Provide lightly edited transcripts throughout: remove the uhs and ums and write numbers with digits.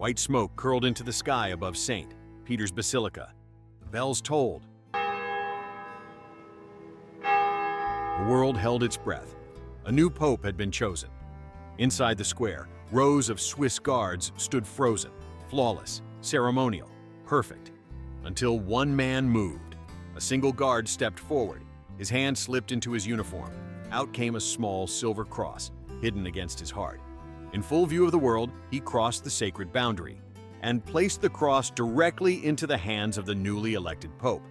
White smoke curled into the sky above St. Peter's Basilica. The bells tolled. The world held its breath. A new pope had been chosen. Inside the square, rows of Swiss guards stood frozen, flawless, ceremonial, perfect. Until one man moved. A single guard stepped forward. His hand slipped into his uniform. Out came a small silver cross, hidden against his heart. In full view of the world, he crossed the sacred boundary and placed the cross directly into the hands of the newly elected pope.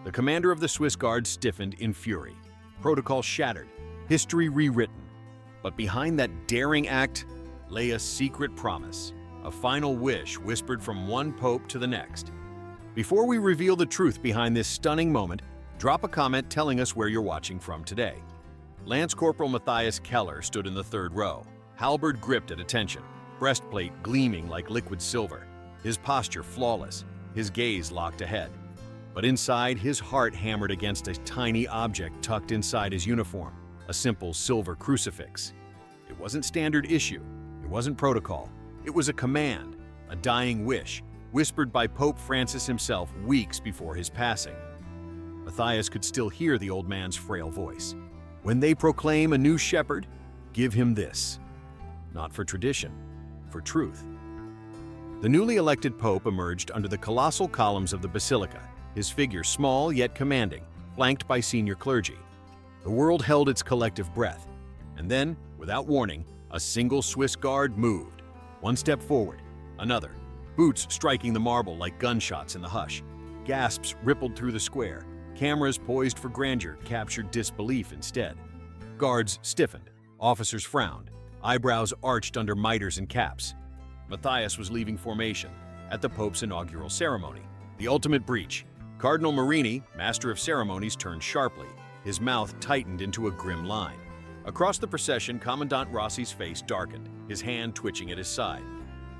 The commander of the Swiss Guard stiffened in fury. Protocol shattered, history rewritten. But behind that daring act lay a secret promise, a final wish whispered from one pope to the next. Before we reveal the truth behind this stunning moment, drop a comment telling us where you're watching from today. Lance Corporal Matthias Keller stood in the third row, halberd gripped at attention, breastplate gleaming like liquid silver, his posture flawless, his gaze locked ahead. But inside, his heart hammered against a tiny object tucked inside his uniform, a simple silver crucifix. It wasn't standard issue, it wasn't protocol, it was a command, a dying wish, whispered by Pope Francis himself weeks before his passing. Matthias could still hear the old man's frail voice. When they proclaim a new shepherd, give him this. Not for tradition, for truth. The newly elected pope emerged under the colossal columns of the Basilica, his figure small yet commanding, flanked by senior clergy. The world held its collective breath, and then, without warning, a single Swiss guard moved. One step forward, another, boots striking the marble like gunshots in the hush. Gasps rippled through the square. Cameras poised for grandeur captured disbelief instead. Guards stiffened, officers frowned, eyebrows arched under mitres and caps. Matthias was leaving formation at the Pope's inaugural ceremony. The ultimate breach. Cardinal Marini, master of ceremonies, turned sharply, his mouth tightened into a grim line. Across the procession, Commandant Rossi's face darkened, his hand twitching at his side.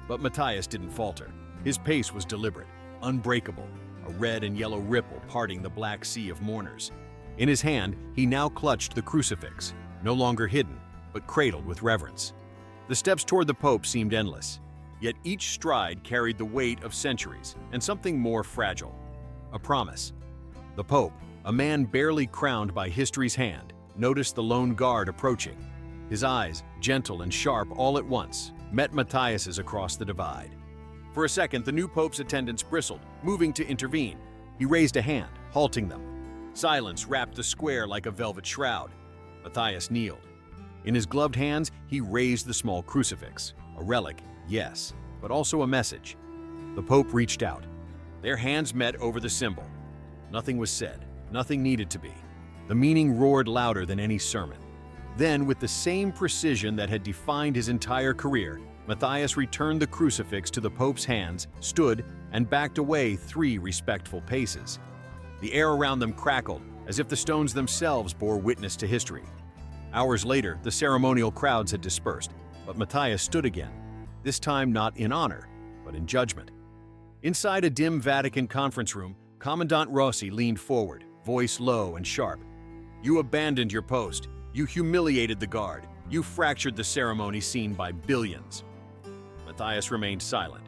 But Matthias didn't falter. His pace was deliberate, unbreakable, a red and yellow ripple parting the black sea of mourners. In his hand, he now clutched the crucifix, no longer hidden, but cradled with reverence. The steps toward the Pope seemed endless, yet each stride carried the weight of centuries and something more fragile. A promise. The Pope, a man barely crowned by history's hand, noticed the lone guard approaching. His eyes, gentle and sharp all at once, met Matthias's across the divide. For a second, the new Pope's attendants bristled, moving to intervene. He raised a hand, halting them. Silence wrapped the square like a velvet shroud. Matthias kneeled. In his gloved hands, he raised the small crucifix. A relic, yes, but also a message. The Pope reached out. Their hands met over the symbol. Nothing was said, nothing needed to be. The meaning roared louder than any sermon. Then, with the same precision that had defined his entire career, Matthias returned the crucifix to the Pope's hands, stood, and backed away 3 respectful paces. The air around them crackled, as if the stones themselves bore witness to history. Hours later, the ceremonial crowds had dispersed, but Matthias stood again, this time not in honor, but in judgment. Inside a dim Vatican conference room, Commandant Rossi leaned forward, voice low and sharp. "You abandoned your post. You humiliated the guard. You fractured the ceremony seen by billions." Matthias remained silent.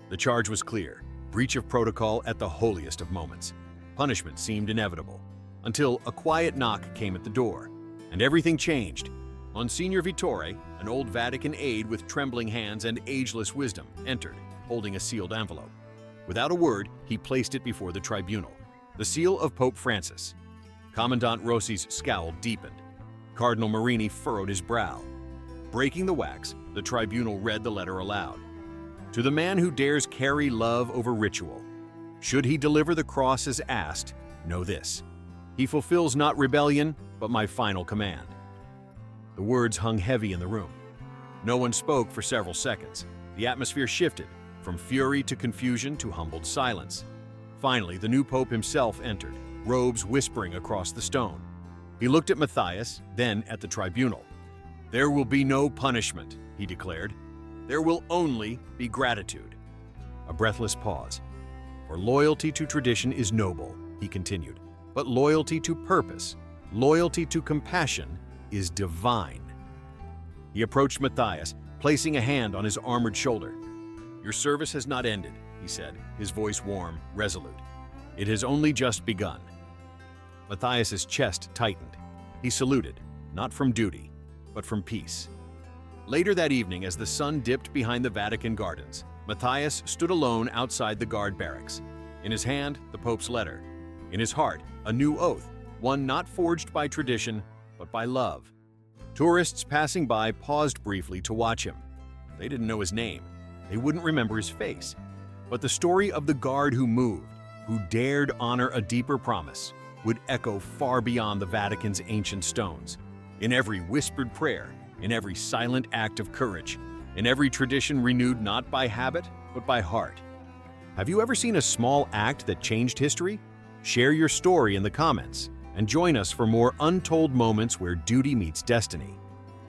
The charge was clear: breach of protocol at the holiest of moments. Punishment seemed inevitable, until a quiet knock came at the door, and everything changed. Monsignor Vittore, an old Vatican aide with trembling hands and ageless wisdom, entered, holding a sealed envelope. Without a word, he placed it before the tribunal. The seal of Pope Francis. Commandant Rossi's scowl deepened. Cardinal Marini furrowed his brow. Breaking the wax, the tribunal read the letter aloud. To the man who dares carry love over ritual, should he deliver the cross as asked, know this: he fulfills not rebellion, but my final command. The words hung heavy in the room. No one spoke for several seconds. The atmosphere shifted, from fury to confusion to humbled silence. Finally, the new pope himself entered, robes whispering across the stone. He looked at Matthias, then at the tribunal. "There will be no punishment," he declared. "There will only be gratitude." A breathless pause. "For loyalty to tradition is noble," he continued, "but loyalty to purpose, loyalty to compassion is divine." He approached Matthias, placing a hand on his armored shoulder. "Your service has not ended," he said, his voice warm, resolute. "It has only just begun." Matthias's chest tightened. He saluted, not from duty, but from peace. Later that evening, as the sun dipped behind the Vatican gardens, Matthias stood alone outside the guard barracks. In his hand, the Pope's letter. In his heart, a new oath, one not forged by tradition, but by love. Tourists passing by paused briefly to watch him. They didn't know his name. They wouldn't remember his face. But the story of the guard who moved, who dared honor a deeper promise, would echo far beyond the Vatican's ancient stones. In every whispered prayer, in every silent act of courage, in every tradition renewed not by habit, but by heart. Have you ever seen a small act that changed history? Share your story in the comments and join us for more untold moments where duty meets destiny.